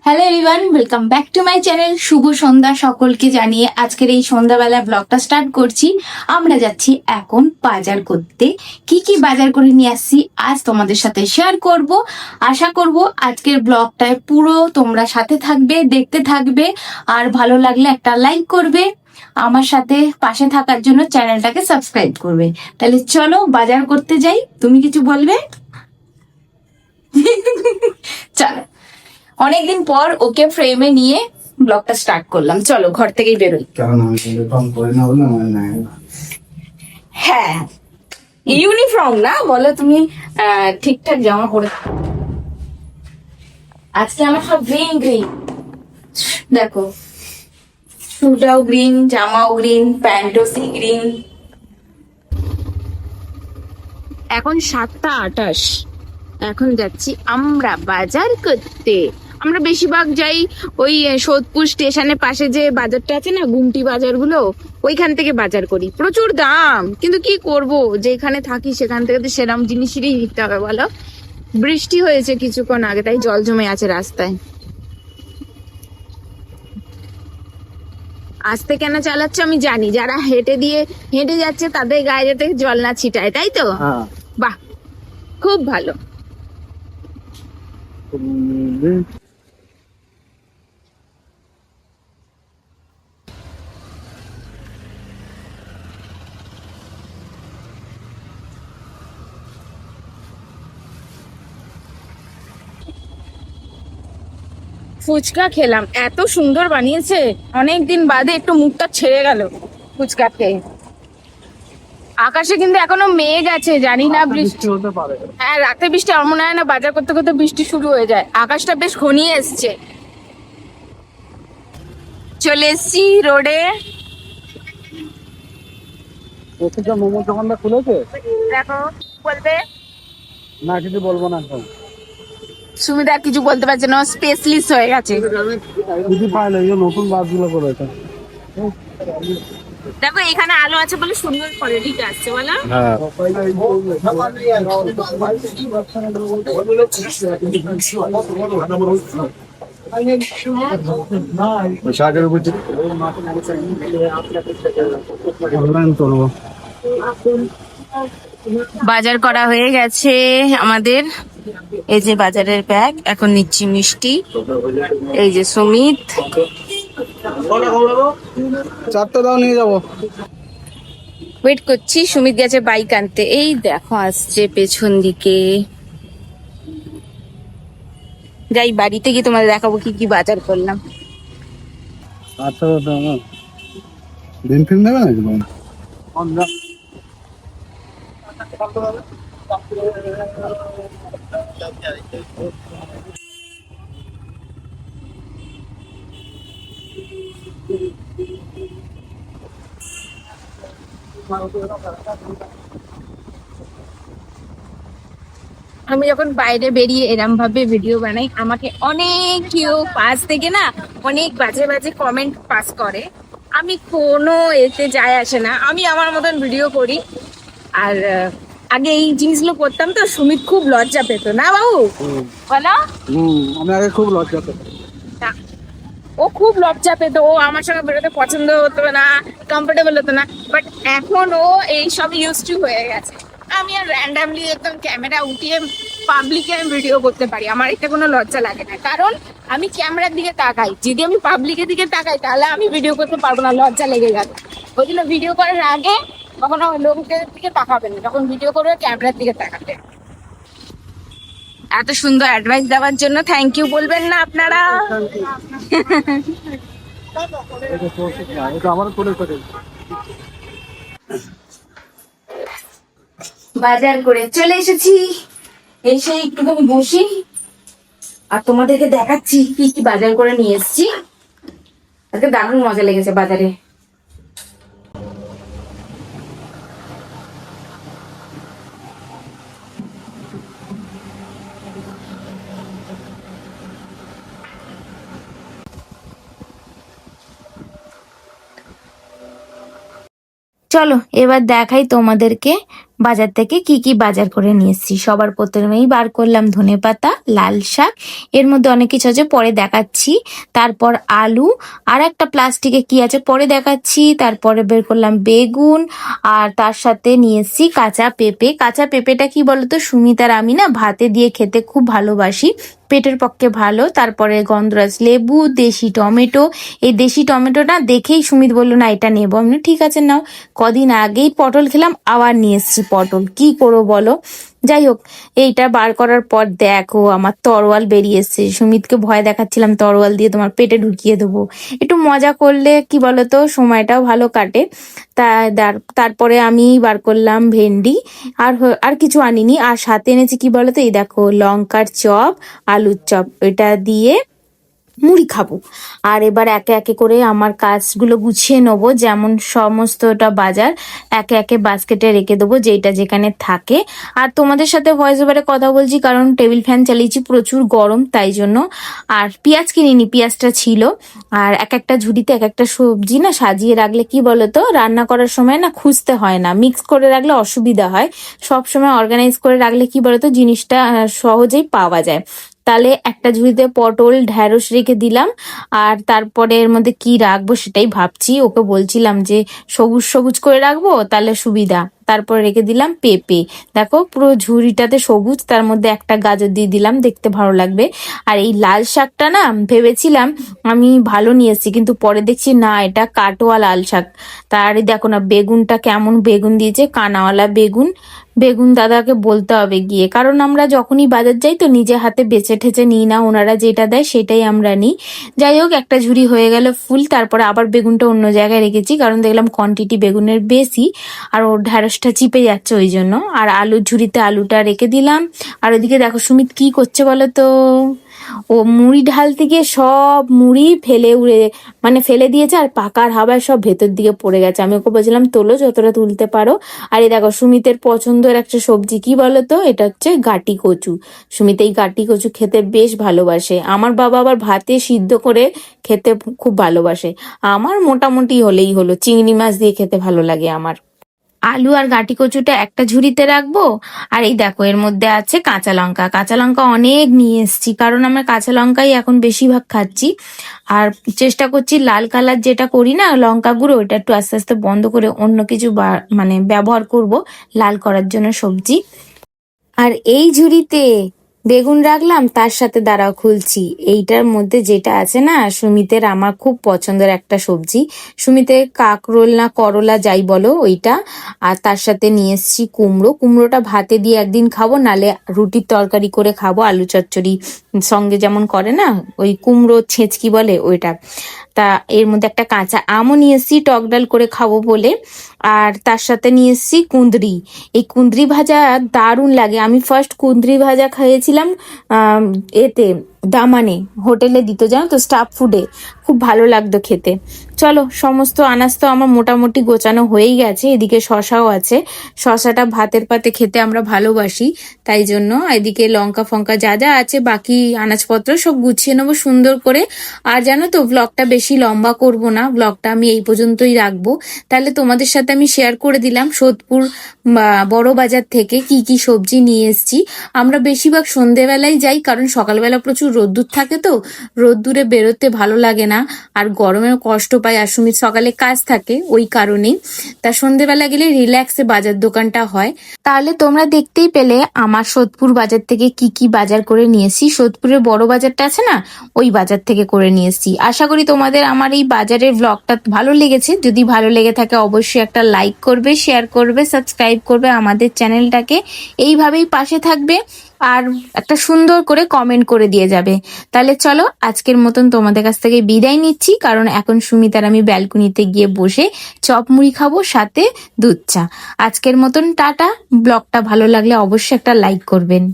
Hello everyone, welcome back to my channel. শুভ সন্ধ্যা সকলকে জানিয়ে আজকের এই সন্ধ্যাবেলা ব্লগটা স্টার্ট করছি। আমরা যাচ্ছি এখন বাজার করতে। কি কি বাজার করে নিয়ে আসছি আজ তোমাদের সাথে শেয়ার করব। আশা করব আজকের ব্লগটায় পুরো তোমরা সাথে থাকবে, দেখতে থাকবে, আর ভালো লাগলে একটা লাইক করবে। আমার সাথে পাশে থাকার জন্য চ্যানেলটাকে সাবস্ক্রাইব করবে। তাহলে চলো বাজার করতে যাই। তুমি কিছু বলবে? চলো, অনেকদিন পর ওকে ফ্রেমে নিয়ে ব্লগটা স্টার্ট করলাম। চলো ঘর থেকেই বেরোই। হ্যাঁ, ইউনিফর্ম না বলো তুমি, ঠিকঠাক জামা পরে। আজকে আমার সব গ্রিন গ্রিন, দেখো শুটাও গ্রিন, জামাও গ্রিন, প্যান্টও সি গ্রিন। এখন 7:28। এখন যাচ্ছি আমরা বাজার করতে। আমরা বেশিরভাগ যাই ওই সোদপুর স্টেশনের পাশে যে বাজারটা আছে না, গুমটি বাজারগুলো, ওইখান থেকে বাজার করি। প্রচুর দাম, কিন্তু কি করব, যেখানে থাকি সেখান থেকে তো সেরকম জিনিসই নিতে হবে বলো। বৃষ্টি হয়েছে কিছুক্ষণ আগে, তাই জল জমে আছে রাস্তায়। আস্তে কেন চালাচ্ছে আমি জানি, যারা হেঁটে যাচ্ছে তাদের গায়ে যাতে জল না ছিটায়, তাই তো? বাহ, খুব ভালো। ফুচকা খেলাম, এত সুন্দর বানিয়েছে। অনেকদিন বাদে একটু মুখটা ছেড়ে গেল ফুচকা খেয়ে। আকাশে কিন্তু এখনো মেঘ আছে, জানি না বৃষ্টি হতে পারে। হ্যাঁ, রাতে বৃষ্টি আমার মনে হয় না, বাজার করতে করতে বৃষ্টি শুরু হয়ে যায়। আকাশটা বেশ ঘনিয়ে এসছে। চলে এসছি রোডে। মোমোর দোকানটা খুলেছে? দেখো, বলবে না, কিছু বলবো না এখন। সুমিতা কিছু বলতে পারছে না, স্পেশালিস্ট হয়ে গেছে। কিছু পাইলে এই যে নতুন বাসগুলো করেছে। দেখো এখানে আলো আছে বলে সুন্দর কোয়ালিটি আসছে বলো। হ্যাঁ, অনলাইন করবো। বাজার করা হয়ে গেছে আমাদের। এই যে বাজারের ব্যাগ, এখন নিচ্ছি মিষ্টি। এই যে সুমিত, চারটে দাও, নিয়ে যাবো। ওয়েট করছি। সুমিত গেছে বাইক আনতে। এই দেখো আসছে পেছন দিকে। যাই বাড়িতে গিয়ে তোমাদের দেখাবো কি কি বাজার করলাম। আচ্ছা, দিন ফিল্ম দেবে নাকি? আমি যখন বাইরে বেরিয়ে এরম ভাবে ভিডিও বানাই, আমাকে অনেক কেউ পাশ থেকে না অনেক বাজে বাজে কমেন্ট পাস করে। আমি কোনো এতে যায় আসে না, আমি আমার মতন ভিডিও করি। আর আগে এই জিনিসগুলো করতাম তো সুমিত খুব লজ্জা পেত না বাবু, বলো। আমি আগে খুব লজ্জা পেতাম। না, ও খুব লজ্জা পেত, ও আমার সঙ্গে বেরোতে পছন্দ হতো না, কমফোর্টেবল হতো না। বাট এখন ও এইসব ইউজ টু হয়ে গেছে। আমি আর র্যান্ডামলি একদম ক্যামেরা উঠিয়ে পাবলিকে আমি ভিডিও করতে পারি, আমার এতে কোনো লজ্জা লাগে না। কারণ আমি ক্যামেরার দিকে তাকাই, যদি আমি পাবলিকের দিকে তাকাই তাহলে আমি ভিডিও করতে পারবো না, লজ্জা লেগে যাবে। ওই জন্য ভিডিও করার আগে কখনো লোকের দিকে তাকাবে না, যখন ভিডিও করবে ক্যামেরার দিকে তাকাবে। এত সুন্দর অ্যাডভাইস দেওয়ার জন্য থ্যাংক ইউ বলবেন না আপনারা? আমার করে বাজার করে চলে এসেছি। এসে একটুখানি বসি আর তোমাদেরকে দেখাচ্ছি কি কি বাজার করে নিয়ে এসেছি। আজকে দারুণ মজা লেগেছে বাজারে। চলো এবার দেখাই তোমাদেরকে বাজার থেকে কি কি বাজার করে নিয়ে এসেছি। সবার প্রথমেই বার করলাম ধনেপাতা, লাল শাক, এর মধ্যে অনেক কিছু আছে পরে দেখাচ্ছি। তারপর আলু, আর একটা প্লাস্টিকে কি আছে পরে দেখাচ্ছি। তারপরে বের করলাম বেগুন, আর তার সাথে নিয়ে এসেছি কাঁচা পেঁপে। কাঁচা পেঁপেটা কি বলতো, সুমিত আর আমি না ভাতে দিয়ে খেতে খুব ভালোবাসি, পেটের পক্ষে ভালো। তারপরে গন্ধরাজ লেবু, দেশি টমেটো। এই দেশি টমেটোটা দেখেই সুমিত বললো না এটা নেবো। আমি বললাম, ঠিক আছে নাও। কদিন আগেই পটল খেলাম, আবার নিয়ে এসেছি পটল, কি করবো বলো। যাই হোক, এইটা বার করার পর দেখো আমার তরোয়াল বেরিয়ে এসছে। সুমিতকে ভয় দেখাচ্ছিলাম তরোয়াল দিয়ে তোমার পেটে ঢুকিয়ে দেবো। একটু মজা করলে কি বলতো সময়টাও ভালো কাটে। তা তারপরে আমি বার করলাম ভেন্ডি, আর কিছু আনিনি। আর সাথে এনেছি কি বলতো, এই দেখো লঙ্কার চপ, আলুর চপ, এটা দিয়ে মুড়ি খাবো। আর এবার একে একে করে আমার কাজগুলো গুছিয়ে নেবো, যেমন সমস্তটা বাজার একে একে বাস্কেটে রেখে দেবো যেটা যেখানে থাকে। আর তোমাদের সাথে ভয়েস ওভারে কথা বলছি কারণ টেবিল ফ্যান চালিয়েছি, প্রচুর গরম তাই জন্য। আর পেঁয়াজ কিনিনি, পেঁয়াজটা ছিল। আর এক একটা ঝুড়িতে এক একটা সবজি না সাজিয়ে রাখলে কি বলতো, রান্না করার সময় না খুঁজতে হয় না, মিক্স করে রাখলে অসুবিধা হয়। সব সময় অর্গানাইজ করে রাখলে কি বলতো, জিনিসটা সহজেই পাওয়া যায়। তাহলে একটা ঝুড়িতে পটল, ঢ্যাঁড়স রেখে দিলাম। আর তারপরে এর মধ্যে কি রাখবো সেটাই ভাবছি, ওকে বলছিলাম যে সবুজ সবুজ করে রাখবো তাহলে সুবিধা। তারপরে রেখে দিলাম পেঁপে, দেখো পুরো ঝুড়িটাতে সবুজ, তার মধ্যে একটা গাজর দিয়ে দিলাম, দেখতে ভালো লাগবে। আর এই লাল শাকটা না ভেবেছিলাম আমি ভালো নিয়ে এসেছি, কিন্তু পরে দেখছি না এটা কাটোয়া লাল শাক। তারই দেখো না বেগুনটা কেমন বেগুন দিয়েছে, কানাওয়ালা বেগুন। বেগুন দাদাকে বলতে হবে গিয়ে, কারণ আমরা যখনই বাজার যাই তো নিজে হাতে বেছে ঠেচে নিই না, ওনারা যেটা দেয় সেটাই আমরা নিই। যাই হোক, একটা ঝুড়ি হয়ে গেল ফুল। তারপরে আবার বেগুনটা অন্য জায়গায় রেখেছি কারণ দেখলাম কোয়ান্টিটি বেগুনের বেশি, আর ওর ঢ্যাঁড়সটা চিপে যাচ্ছে ওই জন্য। আর আলুর ঝুড়িতে আলুটা রেখে দিলাম। আর ওইদিকে দেখো সুমিত কি করছে বলো তো, ও মুড়ি ঢালতে গিয়ে সব মুড়ি ফেলে দিয়েছে, আর পাকার হাওয়ায় সব ভেতর দিকে পড়ে গেছে। আমি ওকে বলছিলাম তোলো, যতটা তুলতে পারো। আর এই দেখো সুমিতের পছন্দের একটা সবজি কি বলতো, এটা হচ্ছে গাটি কচু। সুমিত এই গাটি কচু খেতে বেশ ভালোবাসে। আমার বাবা আবার ভাতে সিদ্ধ করে খেতে খুব ভালোবাসে। আমার মোটামুটি হলেই হলো, চিংড়ি মাছ দিয়ে খেতে ভালো লাগে আমার। আলু আর গাটি কচুটা একটা ঝুড়িতে রাখবো। আর এই দেখো এর মধ্যে আছে কাঁচা লঙ্কা। কাঁচা লঙ্কা অনেক নিয়ে এসেছি কারণ আমরা কাঁচা লঙ্কাই এখন বেশিরভাগ খাচ্ছি। আর চেষ্টা করছি লাল কালার যেটা করি না লঙ্কা গুঁড়ো, ওটা একটু আস্তে আস্তে বন্ধ করে অন্য কিছু ব্যবহার করব লাল করার জন্য সবজি। আর এই ঝুড়িতে বেগুন রাখলাম, তার সাথে দাঁড়াও খুলছি এইটার মধ্যে যেটা আছে না সুমিতের আমার খুব পছন্দের একটা সবজি, সুমিতের কাকরোল না করলা যাই বলো ওইটা। আর তার সাথে নিয়ে এসেছি কুমড়ো। কুমড়োটা ভাতে দিয়ে একদিন খাবো, নালে রুটির তরকারি করে খাবো, আলু চচ্চড়ি সঙ্গে যেমন করে না, ওই কুমড়ো ছেঁচকি বলে ওইটা। তা এর মধ্যে একটা কাঁচা আমও নিয়ে এসেছি টক ডাল করে খাবো বলে। আর তার সাথে নিয়ে এসেছি কুঁদরি। এই কুঁদরি ভাজা দারুণ লাগে। আমি ফার্স্ট কুঁদরি ভাজা খেয়েছিলাম এতে দামানে, হোটেলে দিত জানো তো, স্টাফ ফুডে, খুব ভালো লাগতো খেতে। চলো সমস্ত আনাজ তো আমার মোটামুটি গোছানো হয়েই গেছে। এদিকে শশাও আছে, শশাটা ভাতের পাতে খেতে আমরা ভালোবাসি তাই জন্য। এদিকে লঙ্কা ফঙ্কা যা যা আছে বাকি আনাজপত্র সব গুছিয়ে নেবো সুন্দর করে। আর জানো তো ব্লগটা বেশি লম্বা করব না, ব্লগটা আমি এই পর্যন্তই রাখবো। তাহলে তোমাদের সাথে আমি শেয়ার করে দিলাম সোদপুর বড় বাজার থেকে কি কি সবজি নিয়ে এসেছি। আমরা বেশিরভাগ সন্ধেবেলায় যাই কারণ সকালবেলা প্রচুর রোদ্দুর থাকে, তো রোদ্দুরে বেরোতে ভালো লাগে না, আর গরমেও কষ্ট পাই। আর সুমিত সকালে কাজ থাকে ওই কারণেই, তা সন্ধেবেলা গেলে রিল্যাক্সে বাজার দোকানটা হয়। তাহলে তোমরা দেখতেই পেলে আমার সোদপুর বাজার থেকে কি কি বাজার করে নিয়েছি। সোদপুরের বড় বাজারটা আছে না, ওই বাজার থেকে করে নিয়ে এসেছি। আশা করি তোমাদের আমার এই বাজারের ব্লগটা ভালো লেগেছে। যদি ভালো লেগে থাকে অবশ্যই একটা লাইক করবে, শেয়ার করবে, সাবস্ক্রাইব করবে আমাদের চ্যানেলটাকে, এইভাবেই পাশে থাকবে। আর একটা সুন্দর করে কমেন্ট করে দিয়ে যাবে। তাহলে চলো আজকের মতন তোমাদের কাছ থেকে বিদায় নিচ্ছি, কারণ এখন সুমিত আর আমি ব্যালকনিতে গিয়ে বসে চপ মুড়ি খাবো, সাথে দুধ চা। আজকের মতন টাটা। ব্লগটা ভালো লাগলে অবশ্যই একটা লাইক করবেন।